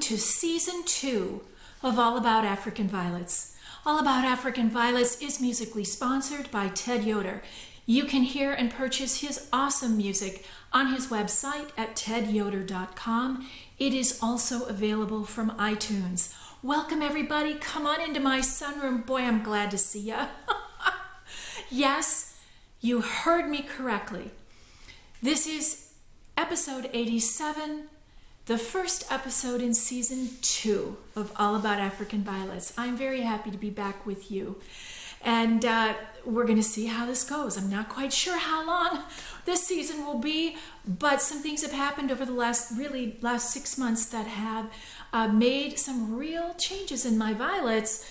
to season 2 of All About African Violets. All About African Violets is musically sponsored by Ted Yoder. You can hear and purchase his awesome music on his website at tedyoder.com. It is also available from iTunes. Welcome everybody. Come on into my sunroom. Boy, I'm glad to see ya. Yes, you heard me correctly. This is episode 87, the first episode in season 2 of All About African Violets. I'm very happy to be back with you. And we're going to see how this goes. I'm not quite sure how long this season will be, but some things have happened over the last 6 months that have made some real changes in my violets.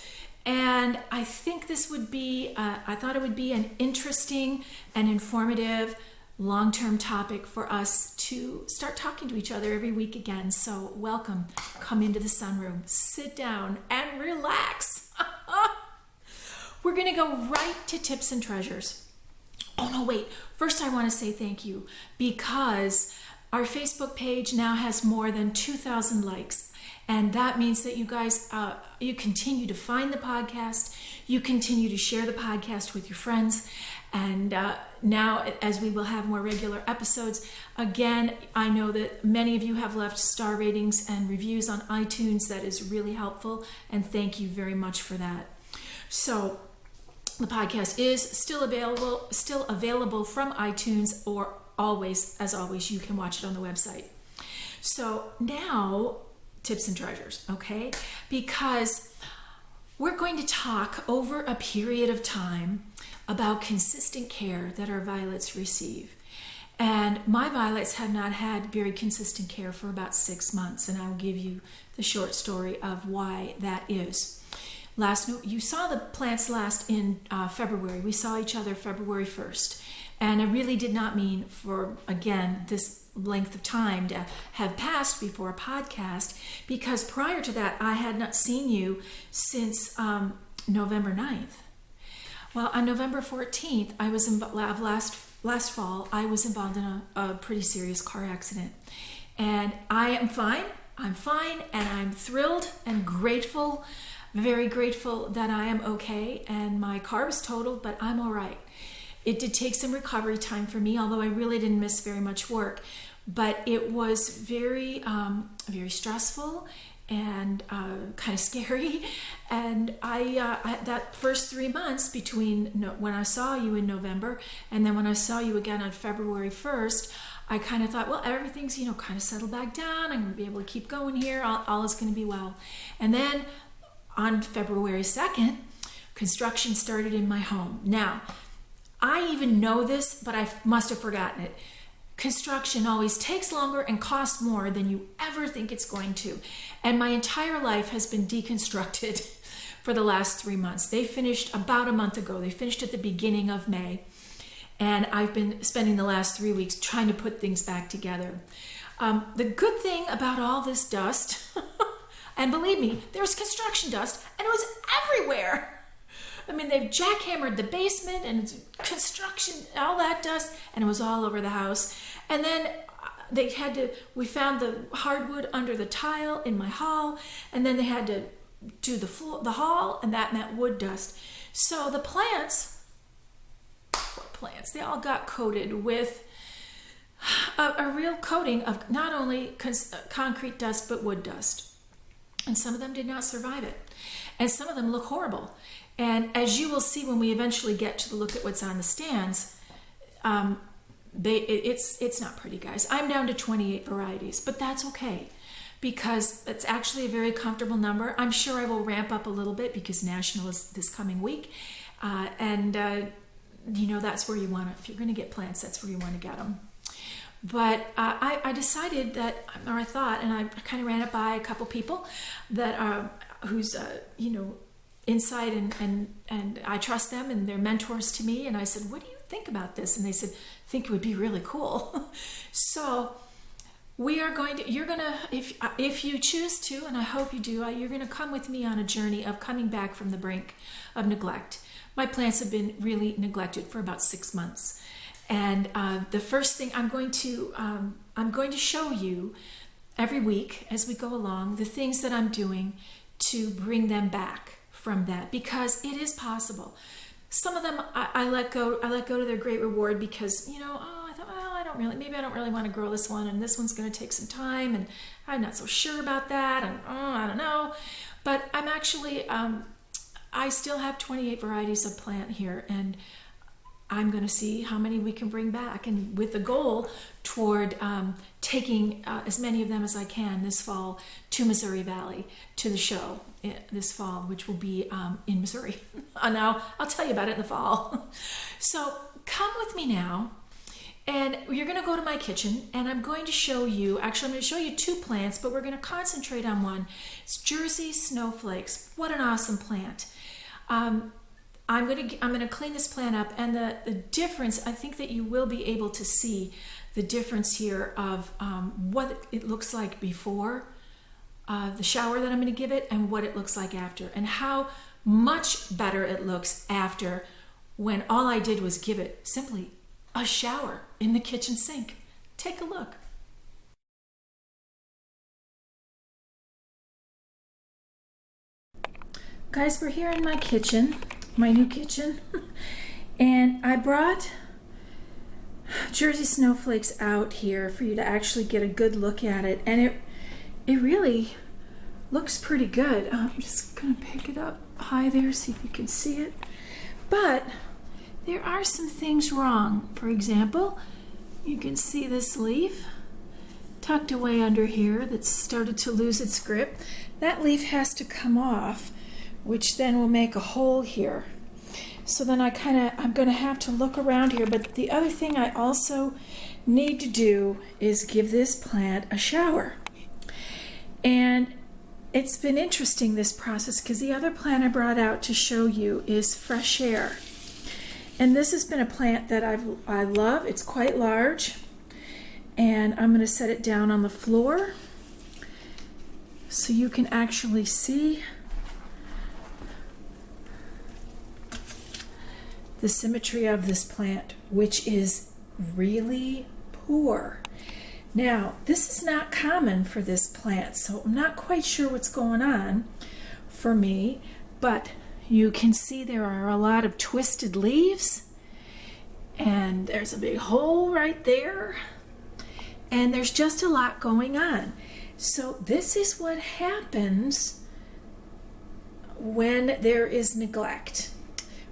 And I think this would be, I thought it would be an interesting and informative long-term topic for us to start talking to each other every week again. So welcome, come into the sunroom, sit down and relax. We're going to go right to tips and treasures. Oh no, wait. First I want to say thank you because our Facebook page now has more than 2,000 likes. And that means that you guys, you continue to find the podcast, you continue to share the podcast with your friends, and now as we will have more regular episodes, again, I know that many of you have left star ratings and reviews on iTunes. That is really helpful, and thank you very much for that. So the podcast is still available from iTunes, or as always, you can watch it on the website. So now, tips and treasures, okay? Because we're going to talk over a period of time about consistent care that our violets receive. And my violets have not had very consistent care for about 6 months, and I will give you the short story of why that is. You saw the plants last in February. We saw each other February 1st. And I really did not mean for, again, this length of time to have passed before a podcast, because prior to that, I had not seen you since November 9th. Well, on November 14th, I was last fall, I was involved in a pretty serious car accident. And I am fine. I'm fine, and I'm thrilled and grateful, very grateful that I am okay. And my car was totaled, but I'm all right. It did take some recovery time for me, although I really didn't miss very much work. But it was very, very stressful and kind of scary. And I that first 3 months between when I saw you in November and then when I saw you again on February 1st, I kind of thought, well, everything's, kind of settled back down. I'm going to be able to keep going here. All is going to be well. And then on February 2nd, construction started in my home. Now, I even know this, but I must have forgotten it. Construction always takes longer and costs more than you ever think it's going to. And my entire life has been deconstructed for the last 3 months. They finished about a month ago. They finished at the beginning of May. And I've been spending the last 3 weeks trying to put things back together. The good thing about all this dust, and believe me, there's construction dust, and it was everywhere. I mean, they've jackhammered the basement and construction, all that dust, and it was all over the house. And then we found the hardwood under the tile in my hall, and then they had to do the hall, and that meant wood dust. So the plants, they all got coated with a real coating of not only concrete dust, but wood dust. And some of them did not survive it. And some of them look horrible. And as you will see when we eventually get to look at what's on the stands, it's not pretty, guys. I'm down to 28 varieties, but that's okay because it's actually a very comfortable number. I'm sure I will ramp up a little bit because National is this coming week. That's where you want to, if you're going to get plants, that's where you want to get them. But I decided that, or I thought, and I kind of ran it by a couple people that are, who's, inside and I trust them and they're mentors to me. And I said, what do you think about this? And they said, I think it would be really cool. So you're going to, if you choose to, and I hope you do, you're going to come with me on a journey of coming back from the brink of neglect. My plants have been really neglected for about 6 months. And the first thing I'm going to show you every week as we go along the things that I'm doing to bring them back from that, because it is possible. Some of them I let go to their great reward because, I thought, well, maybe I don't really want to grow this one, and this one's going to take some time, and I'm not so sure about that, and I don't know. But I'm actually, I still have 28 varieties of plant here, and I'm going to see how many we can bring back, and with the goal toward taking as many of them as I can this fall to Missouri Valley to the show this fall, which will be in Missouri. Now, I'll tell you about it in the fall. So come with me now, and you're going to go to my kitchen, and I'm going to show you, actually I'm going to show you two plants, but we're going to concentrate on one. It's Jersey Snowflakes. What an awesome plant. I'm going to clean this plant up, and the difference, I think that you will be able to see the difference here of what it looks like before the shower that I'm going to give it, and what it looks like after, and how much better it looks after, when all I did was give it simply a shower in the kitchen sink. Take a look. Guys, we're here in my kitchen, my new kitchen, and I brought Jersey Snowflakes out here for you to actually get a good look at it, and it really looks pretty good. I'm just gonna pick it up high there, see if you can see it. But there are some things wrong. For example, you can see this leaf tucked away under here that's started to lose its grip. That leaf has to come off, which then will make a hole here. So then I'm going to have to look around here. But the other thing I also need to do is give this plant a shower. And it's been interesting, this process, because the other plant I brought out to show you is Fresh Air. And this has been a plant that I love. It's quite large. And I'm going to set it down on the floor so you can actually see the symmetry of this plant, which is really poor. Now, this is not common for this plant, so I'm not quite sure what's going on for me, but you can see there are a lot of twisted leaves, and there's a big hole right there, and there's just a lot going on. So this is what happens when there is neglect.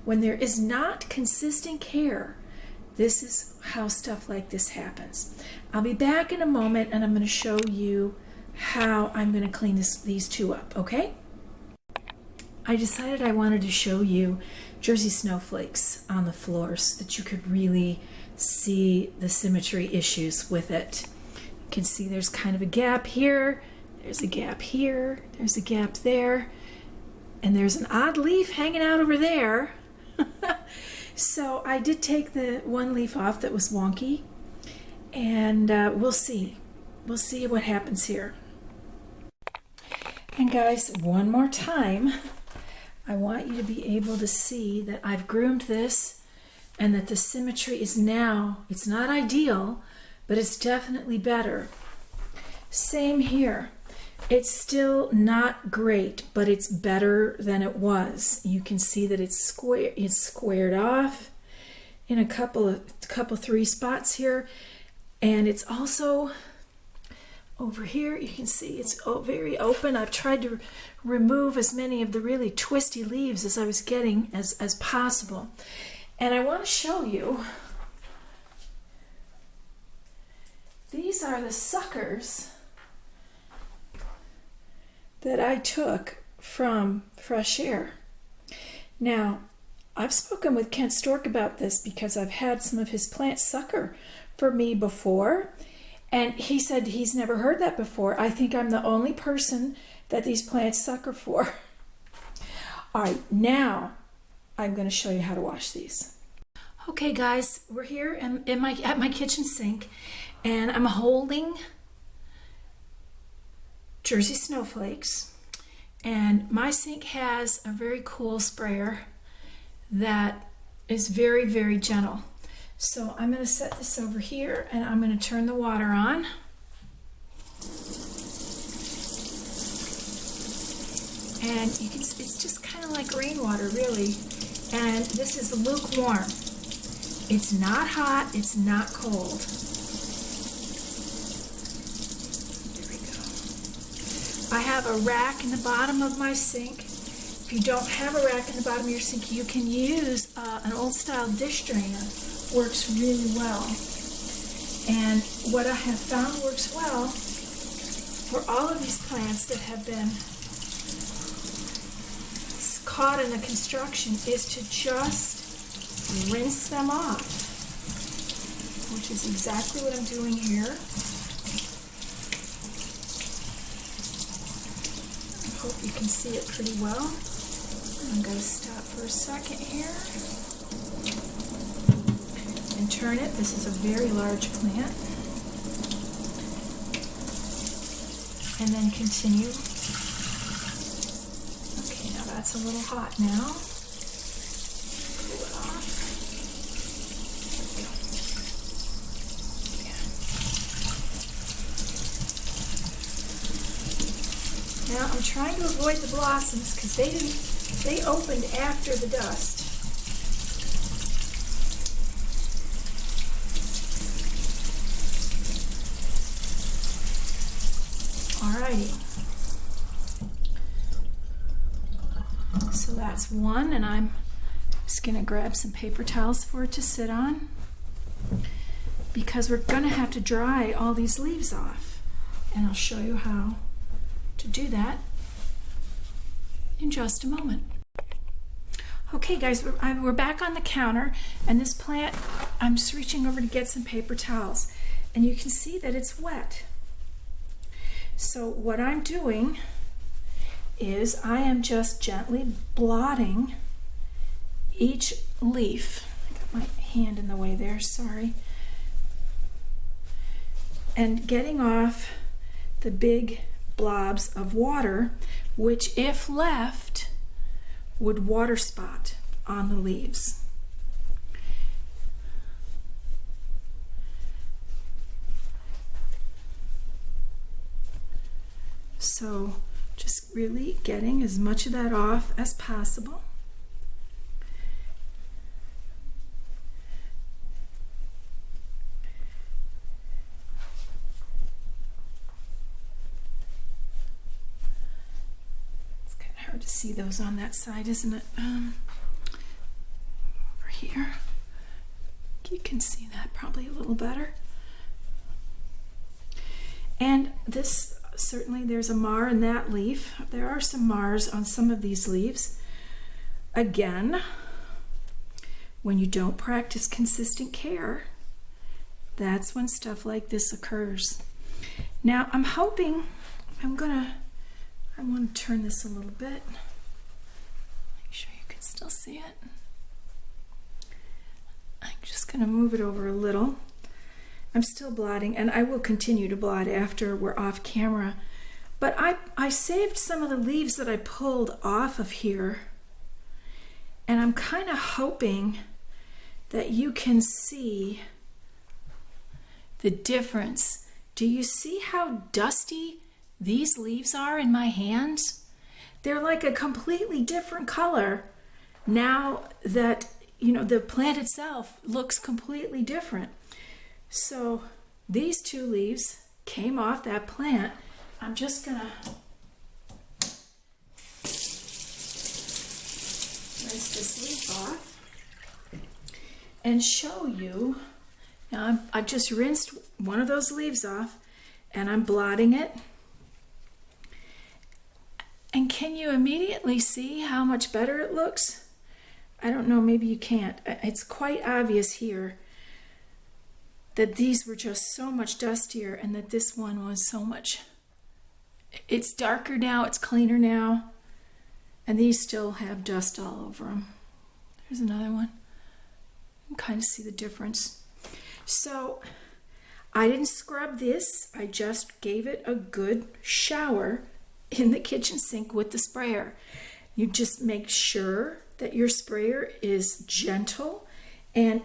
When there is not consistent care, this is how stuff like this happens. I'll be back in a moment, and I'm going to show you how I'm going to clean these two up, okay? I decided I wanted to show you Jersey Snowflakes on the floor so that you could really see the symmetry issues with it. You can see there's kind of a gap here, there's a gap here, there's a gap there, and there's an odd leaf hanging out over there. So I did take the one leaf off that was wonky, and we'll see what happens here. And guys, one more time, I want you to be able to see that I've groomed this, and that the symmetry is now, it's not ideal, but it's definitely better. Same here. It's still not great, but it's better than it was. You can see that it's squared off in a couple three spots here, and it's also over here. You can see it's very open. I've tried to remove as many of the really twisty leaves as I was getting as possible. And I want to show you, these are the suckers that I took from Fresh Air. Now, I've spoken with Kent Stork about this because I've had some of his plants sucker for me before, and he said he's never heard that before. I think I'm the only person that these plants sucker for. All right, now I'm going to show you how to wash these. Okay, guys, we're here at my kitchen sink, and I'm holding Jersey Snowflakes, and my sink has a very cool sprayer that is very, very gentle. So I'm going to set this over here, and I'm going to turn the water on. And you can see it's just kind of like rainwater, really. And this is lukewarm. It's not hot, it's not cold. There we go. I have a rack in the bottom of my sink. If you don't have a rack in the bottom of your sink, you can use an old-style dish drainer. Works really well. And what I have found works well for all of these plants that have been caught in the construction is to just rinse them off, which is exactly what I'm doing here. I hope you can see it pretty well. I'm going to stop for a second here and turn it. This is a very large plant. And then continue. Okay, now that's a little hot now. Cool it off. There we go. Now I'm trying to avoid the blossoms because they opened after the dust. Alrighty. So that's one, and I'm just going to grab some paper towels for it to sit on because we're going to have to dry all these leaves off, and I'll show you how to do that in just a moment. Okay guys, we're back on the counter, and this plant, I'm just reaching over to get some paper towels, and you can see that it's wet. So what I'm doing is I am just gently blotting each leaf. I got my hand in the way there, sorry. And getting off the big blobs of water, which if left would water spot on the leaves. So just really getting as much of that off as possible. It's kind of hard to see those on that side, isn't it? Over here. You can see that probably a little better. And this, certainly there's a mar in that leaf. There are some mars on some of these leaves. Again, when you don't practice consistent care, that's when stuff like this occurs. Now I'm hoping, I want to turn this a little bit. Make sure you can still see it. I'm just going to move it over a little. I'm still blotting, and I will continue to blot after we're off camera. But I saved some of the leaves that I pulled off of here, and I'm kind of hoping that you can see the difference. Do you see how dusty these leaves are in my hands? They're like a completely different color now that, you know, the plant itself looks completely different. So these two leaves came off that plant. I'm just gonna rinse this leaf off and show you. Now I've just rinsed one of those leaves off, and I'm blotting it. And can you immediately see how much better it looks? I don't know, maybe you can't. It's quite obvious here that these were just so much dustier, and that this one was so much, it's darker now, it's cleaner now, and these still have dust all over them. There's another one. You can kind of see the difference. So I didn't scrub this, I just gave it a good shower in the kitchen sink with the sprayer. You just make sure that your sprayer is gentle, and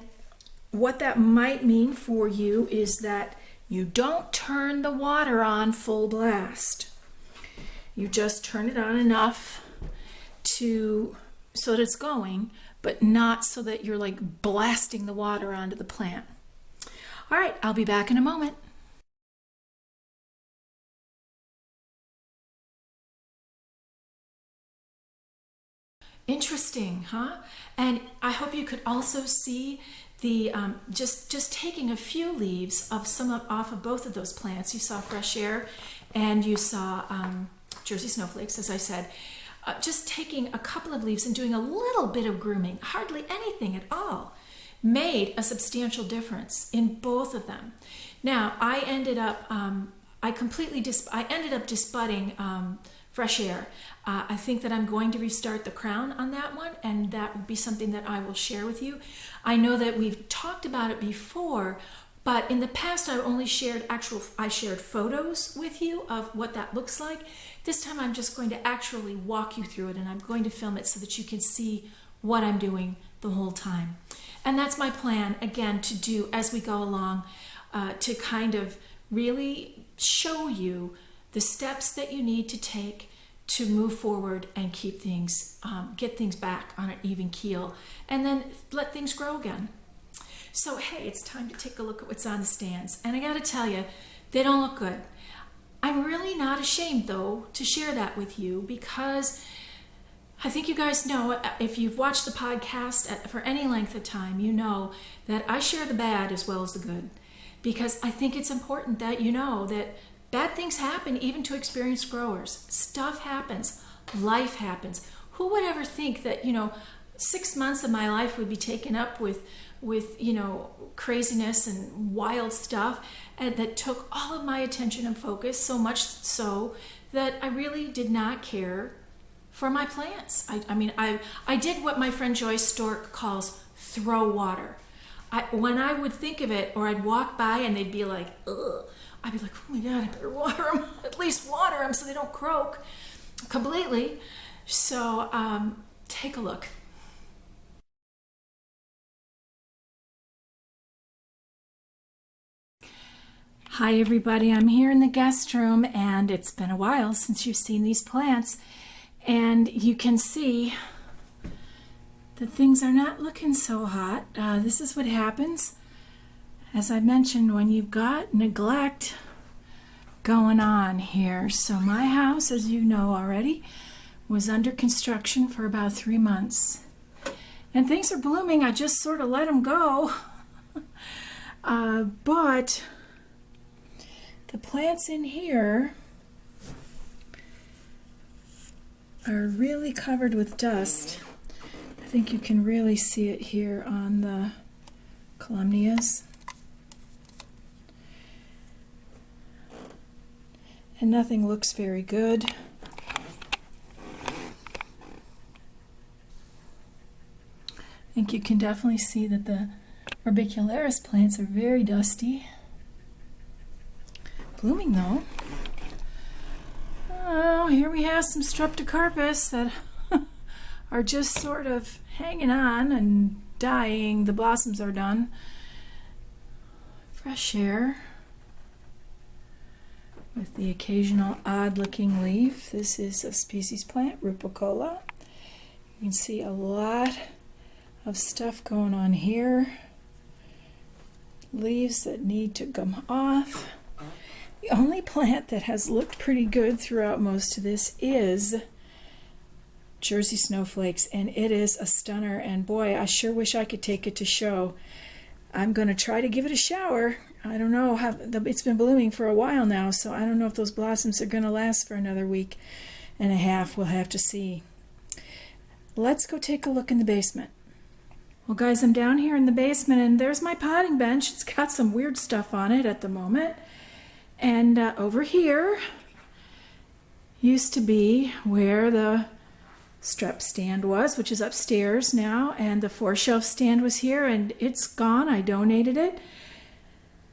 what that might mean for you is that you don't turn the water on full blast. You just turn it on enough so that it's going, but not so that you're like blasting the water onto the plant. All right, I'll be back in a moment. Interesting, huh? And I hope you could also see the just taking a few leaves of off of both of those plants. You saw fresh air, and you saw Jersey snowflakes, as I said. Just taking a couple of leaves and doing a little bit of grooming, hardly anything at all, made a substantial difference in both of them. Now, I ended up disbudding fresh air. I think that I'm going to restart the crown on that one, and that would be something that I will share with you. I know that we've talked about it before, but in the past I shared photos with you of what that looks like. This time I'm just going to actually walk you through it, and I'm going to film it so that you can see what I'm doing the whole time. And that's my plan, again, to do as we go along, to kind of really show you the steps that you need to take to move forward and keep things, get things back on an even keel, and then let things grow again. So, hey, it's time to take a look at what's on the stands. And I gotta tell you, they don't look good. I'm really not ashamed, though, to share that with you, because I think you guys know, if you've watched the podcast for any length of time, you know that I share the bad as well as the good, because I think it's important that you know that bad things happen even to experienced growers. Stuff happens. Life happens. Who would ever think that, 6 months of my life would be taken up with craziness and wild stuff, and that took all of my attention and focus, so much so that I really did not care for my plants. I did what my friend Joyce Stork calls throw water. When I would think of it, or I'd walk by and they'd be like, ugh, I'd be like, oh my God, I better water them, at least water them so they don't croak completely. So take a look. Hi everybody, I'm here in the guest room, and it's been a while since you've seen these plants, and you can see that things are not looking so hot. This is what happens, as I mentioned, when you've got neglect going on here. So my house, as you know already, was under construction for about 3 months, and things are blooming. I just sort of let them go. But the plants in here are really covered with dust. I think you can really see it here on the calumnias. And nothing looks very good. I think you can definitely see that the Orbicularis plants are very dusty. Blooming though. Oh, here we have some Streptocarpus that are just sort of hanging on and dying. The blossoms are done. Fresh air with the occasional odd looking leaf. This is a species plant, Rupicola. You can see a lot of stuff going on here. Leaves that need to come off. The only plant that has looked pretty good throughout most of this is Jersey snowflakes, and it is a stunner, and boy, I sure wish I could take it to show. I'm going to try to give it a shower. I don't know, it's been blooming for a while now, so I don't know if those blossoms are going to last for another week and a half. We'll have to see. Let's go take a look in the basement. Well guys, I'm down here in the basement, and there's my potting bench. It's got some weird stuff on it at the moment. And over here used to be where the strep stand was, which is upstairs now, and the 4-shelf stand was here, and it's gone. I donated it.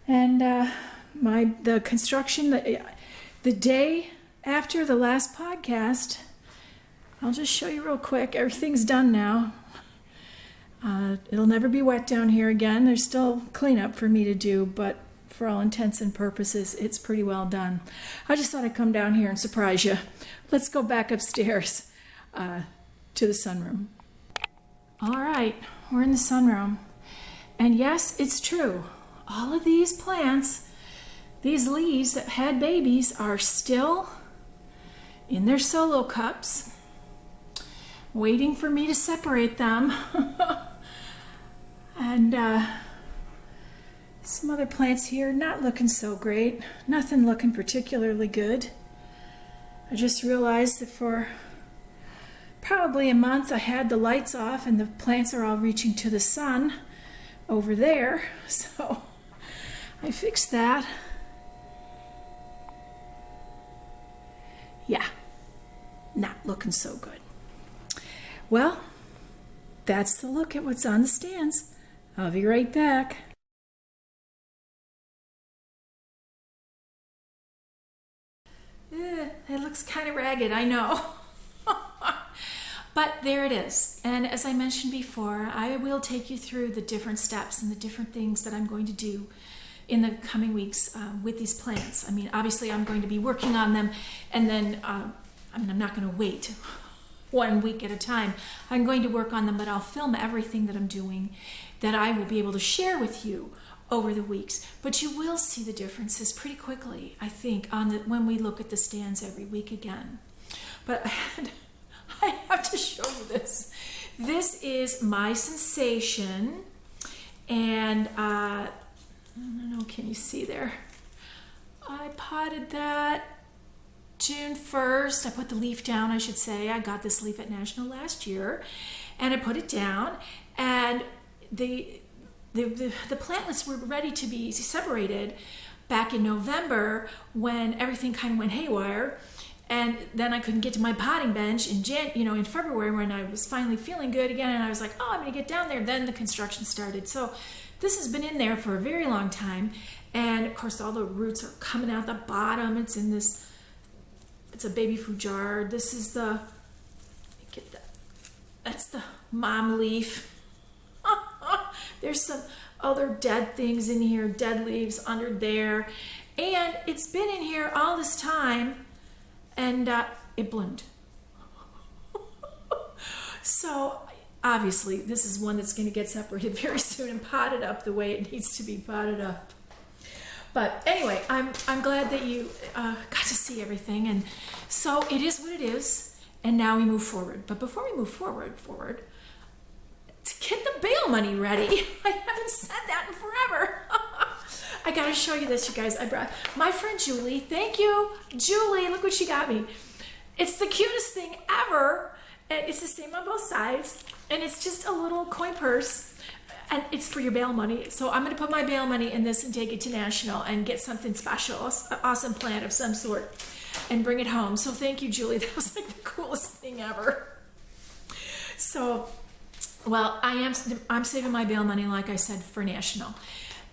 And the construction, the day after the last podcast, I'll just show you real quick. Everything's done now. It'll never be wet down here again. There's still cleanup for me to do, but for all intents and purposes, it's pretty well done. I just thought I'd come down here and surprise you. Let's go back upstairs. to the sunroom. All right, we're in the sunroom. And yes, it's true. All of these plants, these leaves that had babies, are still in their solo cups, waiting for me to separate them. And some other plants here, not looking so great. Nothing looking particularly good. I just realized that for probably a month I had the lights off and the plants are all reaching to the sun over there. So I fixed that. Yeah, not looking so good. Well, that's the look at what's on the stands. I'll be right back. It looks kind of ragged, I know. But there it is. And as I mentioned before, I will take you through the different steps and the different things that I'm going to do in the coming weeks with these plants. I mean, obviously I'm going to be working on them, and then I'm not going to wait 1 week at a time. I'm going to work on them, but I'll film everything that I'm doing that I will be able to share with you over the weeks. But you will see the differences pretty quickly, I think, when we look at the stands every week again. But I have to show you this. This is my Sensation, and I don't know, can you see there? I potted that June 1st. I put the leaf down, I should say. I got this leaf at National last year, and I put it down, and the plantlets were ready to be separated back in November when everything kind of went haywire. And then I couldn't get to my potting bench in February, when I was finally feeling good again, and I was like, oh, I'm gonna get down there. Then the construction started. So this has been in there for a very long time. And of course, all the roots are coming out the bottom. It's in this, it's a baby food jar. This is the, get that, that's the mom leaf. There's some other dead things in here, dead leaves under there. And it's been in here all this time, and it bloomed. So obviously this is one that's going to get separated very soon and potted up the way it needs to be potted up. But anyway, I'm glad that you got to see everything, and so it is what it is, and now we move forward. But before we move forward, to get the bail money ready. I haven't said that in forever. I gotta show you this, you guys. I brought my friend Julie. Thank you, Julie. Look what she got me. It's the cutest thing ever. And it's the same on both sides. And it's just a little coin purse. And it's for your bail money. So I'm gonna put my bail money in this and take it to National and get something special, an awesome plant of some sort, and bring it home. So thank you, Julie. That was like the coolest thing ever. So, well, I'm saving my bail money, like I said, for National.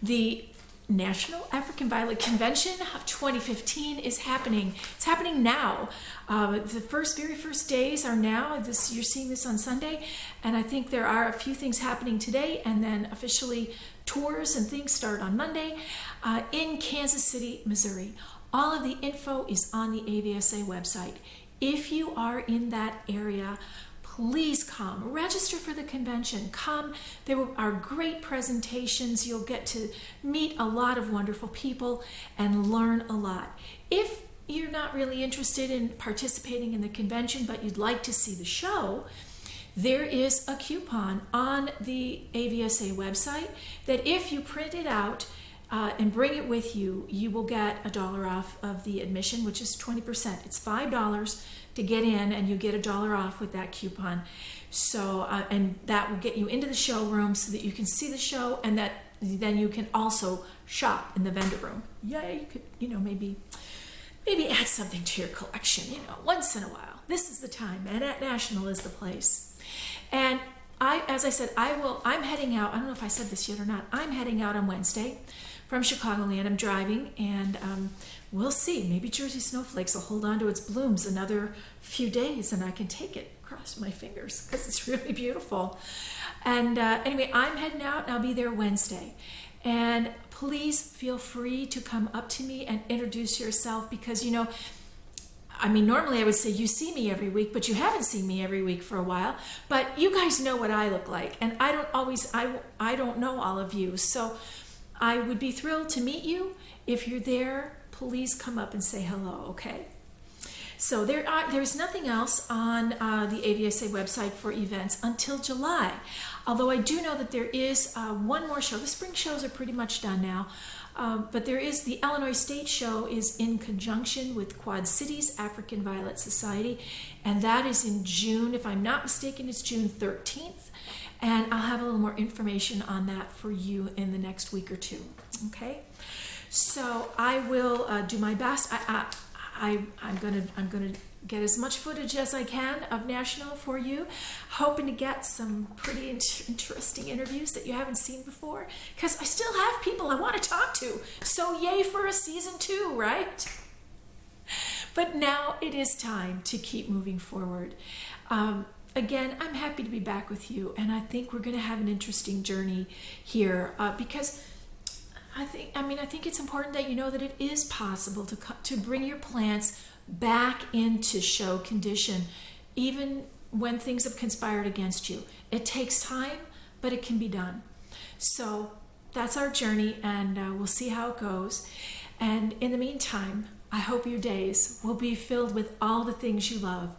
The National African Violet Convention of 2015 is happening. It's happening now. The very first days are now. You're seeing this on Sunday, and I think there are a few things happening today, and then officially tours and things start on Monday in Kansas City, Missouri. All of the info is on the AVSA website. If you are in that area, please come, register for the convention, come. There are great presentations. You'll get to meet a lot of wonderful people and learn a lot. If you're not really interested in participating in the convention, but you'd like to see the show, there is a coupon on the AVSA website that if you print it out and bring it with you, you will get $1 off of the admission, which is 20%. It's $5 to get in, and you get $1 off with that coupon. So, and that will get you into the showroom so that you can see the show, and that then you can also shop in the vendor room. Yeah, you could, maybe add something to your collection, once in a while. This is the time, and at National is the place. And as I said, I'm heading out. I don't know if I said this yet or not. I'm heading out on Wednesday from Chicagoland. I'm driving, and we'll see. Maybe Jersey Snowflakes will hold on to its blooms another few days, and I can take it. Cross my fingers, because it's really beautiful. And anyway, I'm heading out, and I'll be there Wednesday. And please feel free to come up to me and introduce yourself, because I mean, normally I would say you see me every week, but you haven't seen me every week for a while. But you guys know what I look like, and I don't know all of you. So I would be thrilled to meet you. If you're there, please come up and say hello, okay? So there's nothing else on the AVSA website for events until July. Although I do know that there is one more show. The spring shows are pretty much done now. But there is the Illinois State Show is in conjunction with Quad Cities African Violet Society, and that is in June. If I'm not mistaken, it's June 13th, and I'll have a little more information on that for you in the next week or two. Okay, so I will do my best. I'm gonna get as much footage as I can of National for you, hoping to get some pretty interesting interviews that you haven't seen before, because I still have people I want to talk to. So yay for a season 2, right? But now it is time to keep moving forward. Again, I'm happy to be back with you, and I think we're going to have an interesting journey here because I think it's important that you know that it is possible to bring your plants back into show condition, even when things have conspired against you. It takes time, but it can be done. So that's our journey, and we'll see how it goes. And in the meantime, I hope your days will be filled with all the things you love.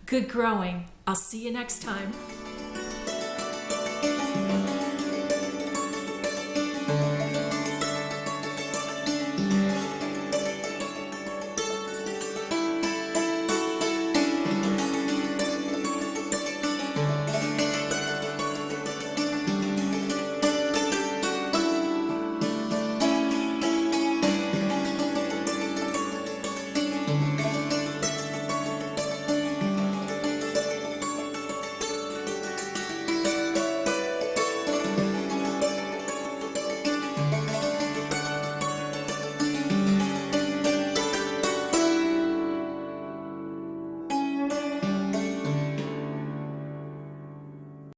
Good growing. I'll see you next time.